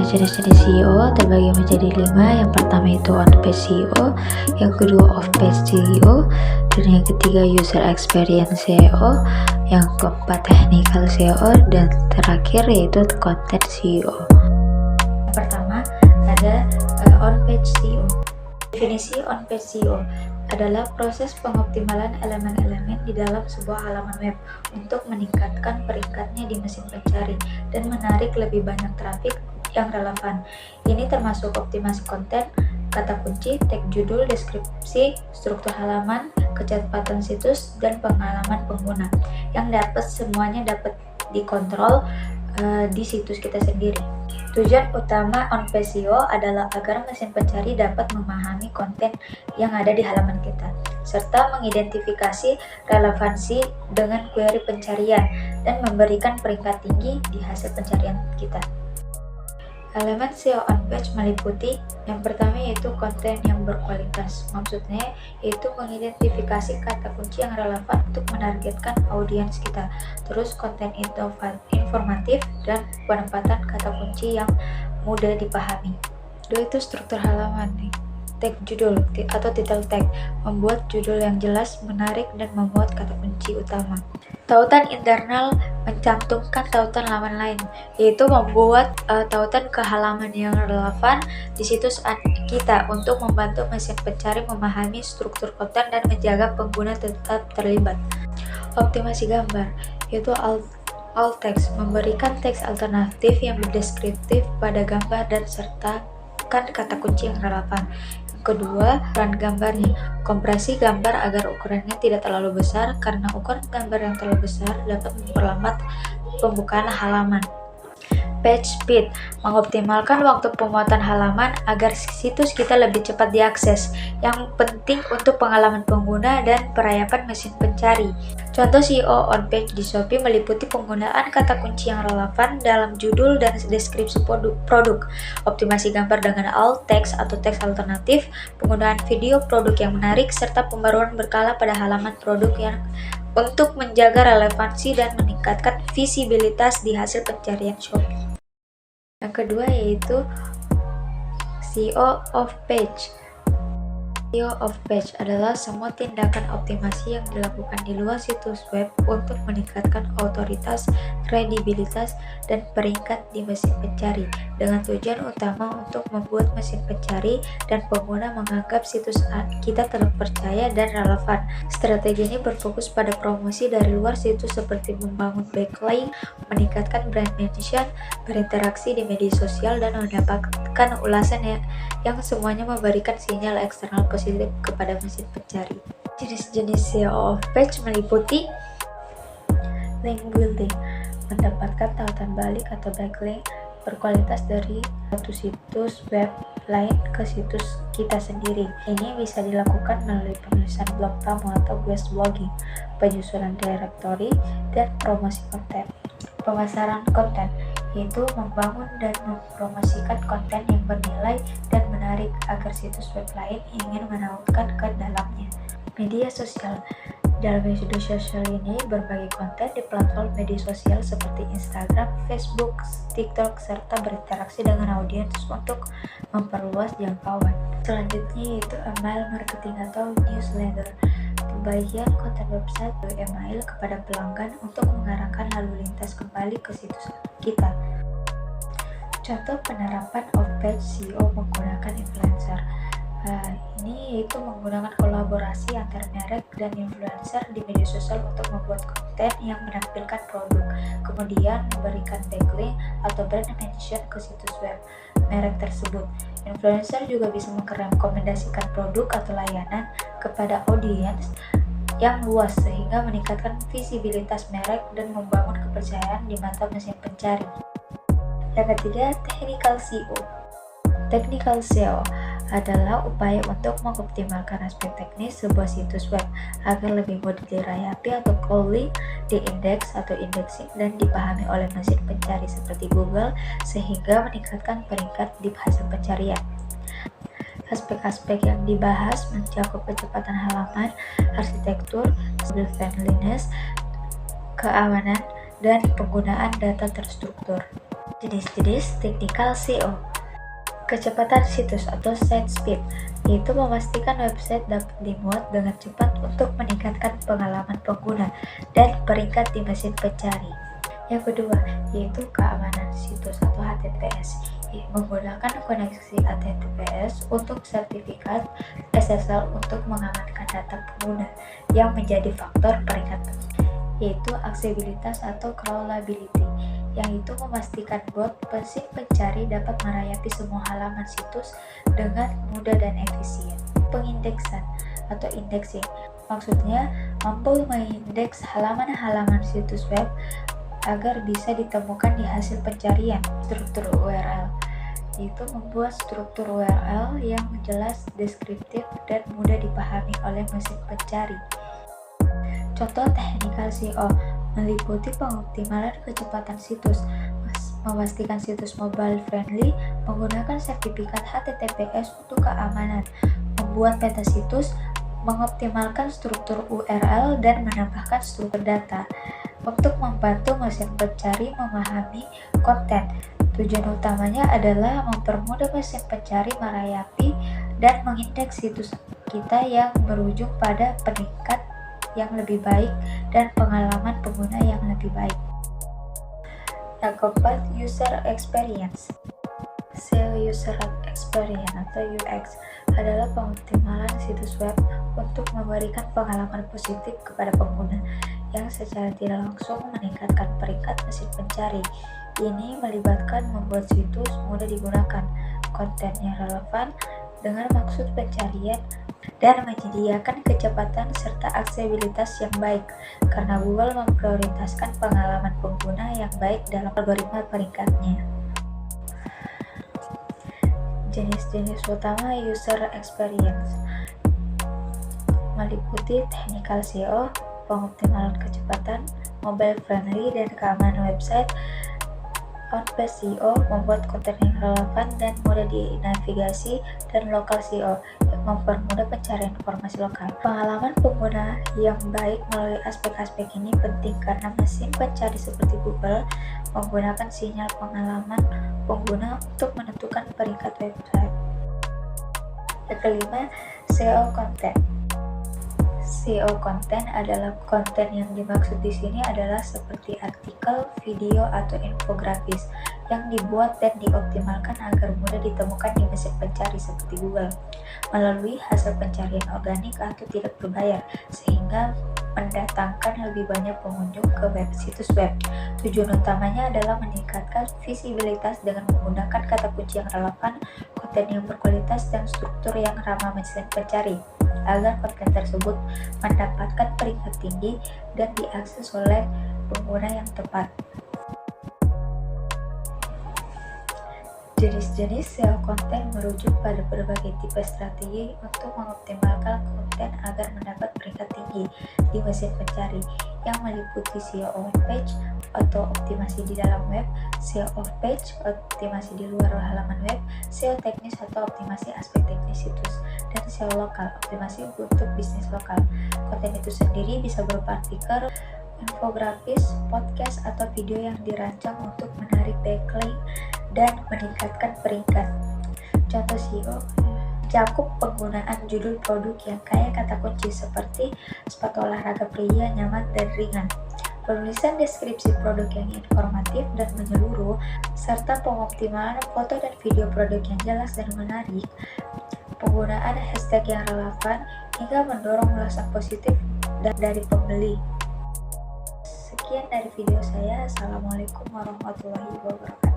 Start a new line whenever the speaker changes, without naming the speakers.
Jenis-jenis SEO terbagi menjadi 5. Yang pertama itu on-page SEO, yang kedua off-page SEO, dan yang ketiga user experience SEO, yang keempat technical SEO, dan terakhir yaitu content SEO. Yang pertama ada on-page SEO. Definisi on-page SEO adalah proses pengoptimalan elemen-elemen di dalam sebuah halaman web untuk meningkatkan peringkatnya di mesin pencari dan menarik lebih banyak trafik yang relevan. Ini termasuk optimasi konten, kata kunci, tag judul, deskripsi, struktur halaman, kecepatan situs, dan pengalaman pengguna yang semuanya dapat dikontrol di situs kita sendiri. Tujuan utama on-page SEO adalah agar mesin pencari dapat memahami konten yang ada di halaman kita, serta mengidentifikasi relevansi dengan query pencarian dan memberikan peringkat tinggi di hasil pencarian kita. Elemen SEO on-page meliputi yang pertama yaitu konten yang berkualitas. Maksudnya yaitu mengidentifikasi kata kunci yang relevan untuk menargetkan audiens kita. Terus konten informatif dan penempatan kata kunci yang mudah dipahami. Kedua itu struktur halaman nih. Tag judul atau title tag, membuat judul yang jelas, menarik, dan memuat kata kunci utama. Tautan internal mencantumkan tautan halaman lain, yaitu membuat tautan ke halaman yang relevan di situs kita untuk membantu mesin pencari memahami struktur konten dan menjaga pengguna tetap terlibat. Optimasi gambar, yaitu alt text, memberikan teks alternatif yang deskriptif pada gambar dan sertakan kata kunci yang relevan. Kedua, ukuran gambarnya. Kompresi gambar agar ukurannya tidak terlalu besar, karena ukuran gambar yang terlalu besar dapat memperlambat pembukaan halaman. Page speed, mengoptimalkan waktu pemuatan halaman agar situs kita lebih cepat diakses, yang penting untuk pengalaman pengguna dan perayapan mesin pencari. Contoh SEO on-page di Shopee meliputi penggunaan kata kunci yang relevan dalam judul dan deskripsi produk, optimasi gambar dengan alt text atau teks alternatif, penggunaan video produk yang menarik, serta pembaruan berkala pada halaman produk yang untuk menjaga relevansi dan meningkatkan visibilitas di hasil pencarian Shopee. Yang kedua yaitu SEO off-page. SEO off-page adalah semua tindakan optimasi yang dilakukan di luar situs web untuk meningkatkan otoritas, kredibilitas, dan peringkat di mesin pencari, dengan tujuan utama untuk membuat mesin pencari dan pengguna menganggap situs kita terpercaya dan relevan. Strategi ini berfokus pada promosi dari luar situs seperti membangun backlink, meningkatkan brand mention, berinteraksi di media sosial, dan mendapatkan ulasan yang semuanya memberikan sinyal eksternal positif kepada mesin pencari. Jenis-jenis SEO off-page meliputi link building, mendapatkan tautan balik atau backlink berkualitas dari satu situs web lain ke situs kita sendiri. Ini bisa dilakukan melalui penulisan blog tamu atau guest blogging, penyusunan directory, dan promosi konten. Pemasaran konten, yaitu membangun dan mempromosikan konten yang bernilai dan menarik agar situs web lain ingin menautkan ke dalamnya. Media sosial. Dalam media sosial ini, berbagai konten di platform media sosial seperti Instagram, Facebook, TikTok, serta berinteraksi dengan audiens untuk memperluas jangkauan. Selanjutnya yaitu email marketing atau newsletter. Pembagian konten website melalui email kepada pelanggan untuk mengarahkan lalu lintas kembali ke situs kita. Contoh penerapan off-page SEO menggunakan influencer. Ini yaitu menggunakan kolaborasi antar merek dan influencer di media sosial untuk membuat konten yang menampilkan produk, kemudian memberikan backlink atau brand mention ke situs web merek tersebut. Influencer juga bisa merekomendasikan produk atau layanan kepada audiens yang luas sehingga meningkatkan visibilitas merek dan membangun kepercayaan di mata mesin pencari. Yang ketiga, technical SEO. Technical SEO adalah upaya untuk mengoptimalkan aspek teknis sebuah situs web agar lebih mudah dirayapi atau crawling, diindeks atau indexing, dan dipahami oleh mesin pencari seperti Google sehingga meningkatkan peringkat di hasil pencarian. Aspek-aspek yang dibahas mencakup kecepatan halaman, arsitektur, user friendliness, keamanan, dan penggunaan data terstruktur. Jenis-jenis technical SEO. Kecepatan situs atau site speed, yaitu memastikan website dapat dimuat dengan cepat untuk meningkatkan pengalaman pengguna dan peringkat di mesin pencari. Yang kedua, yaitu keamanan situs atau HTTPS, menggunakan koneksi HTTPS untuk sertifikat SSL untuk mengamankan data pengguna yang menjadi faktor peringkat, yaitu aksesibilitas atau crawlability, yang itu memastikan bot mesin pencari dapat merayap semua halaman situs dengan mudah dan efisien. Pengindeksan atau indexing, maksudnya mampu mengindeks halaman-halaman situs web agar bisa ditemukan di hasil pencarian. Struktur URL, yaitu membuat struktur URL yang jelas, deskriptif, dan mudah dipahami oleh mesin pencari. Contoh technical SEO meliputi pengoptimalan kecepatan situs, memastikan situs mobile friendly, menggunakan sertifikat HTTPS untuk keamanan, membuat peta situs, mengoptimalkan struktur URL, dan menambahkan struktur data untuk membantu mesin pencari memahami konten. Tujuan utamanya adalah mempermudah mesin pencari merayapi dan mengindeks situs kita yang berujung pada peringkat yang lebih baik dan pengalaman pengguna yang lebih baik. Yang keempat, user experience. SEO user experience atau UX adalah pengoptimalan situs web untuk memberikan pengalaman positif kepada pengguna yang secara tidak langsung meningkatkan peringkat mesin pencari. Ini melibatkan membuat situs mudah digunakan, konten yang relevan dengan maksud pencarian, dan menyediakan kecepatan serta aksesibilitas yang baik, karena Google memprioritaskan pengalaman pengguna yang baik dalam algoritma peringkatnya. Jenis-jenis utama user experience meliputi technical SEO, pengoptimalan kecepatan, mobile friendly, dan keamanan website. On-page SEO, membuat konten yang relevan dan mudah dinavigasi, dan local SEO yang mempermudah pencarian informasi lokal. Pengalaman pengguna yang baik melalui aspek-aspek ini penting karena mesin pencari seperti Google menggunakan sinyal pengalaman pengguna untuk menentukan peringkat website. Yang kelima, SEO content. SEO konten adalah konten yang dimaksud di sini adalah seperti artikel, video, atau infografis yang dibuat dan dioptimalkan agar mudah ditemukan di mesin pencari seperti Google melalui hasil pencarian organik atau tidak berbayar, sehingga mendatangkan lebih banyak pengunjung ke situs web. Tujuan utamanya adalah meningkatkan visibilitas dengan menggunakan kata kunci yang relevan, konten yang berkualitas, dan struktur yang ramah mesin pencari, agar konten tersebut mendapatkan peringkat tinggi dan diakses oleh pengguna yang tepat. Jenis-jenis SEO konten merujuk pada berbagai tipe strategi untuk mengoptimalkan konten agar mendapat peringkat tinggi di mesin pencari, yang meliputi SEO on page atau optimasi di dalam web, SEO off page, optimasi di luar halaman web, SEO teknis atau optimasi aspek teknis situs, dan SEO lokal, optimasi untuk bisnis lokal. Konten itu sendiri bisa berupa artikel, infografis, podcast, atau video yang dirancang untuk menarik backlink dan meningkatkan peringkat. Contoh SEO cakup penggunaan judul produk yang kaya kata kunci seperti sepatu olahraga pria, nyaman, dan ringan, penulisan deskripsi produk yang informatif dan menyeluruh, serta pengoptimalan foto dan video produk yang jelas dan menarik, penggunaan hashtag yang relevan, hingga mendorong ulasan positif dari pembeli. Sekian dari video saya. Assalamualaikum warahmatullahi wabarakatuh.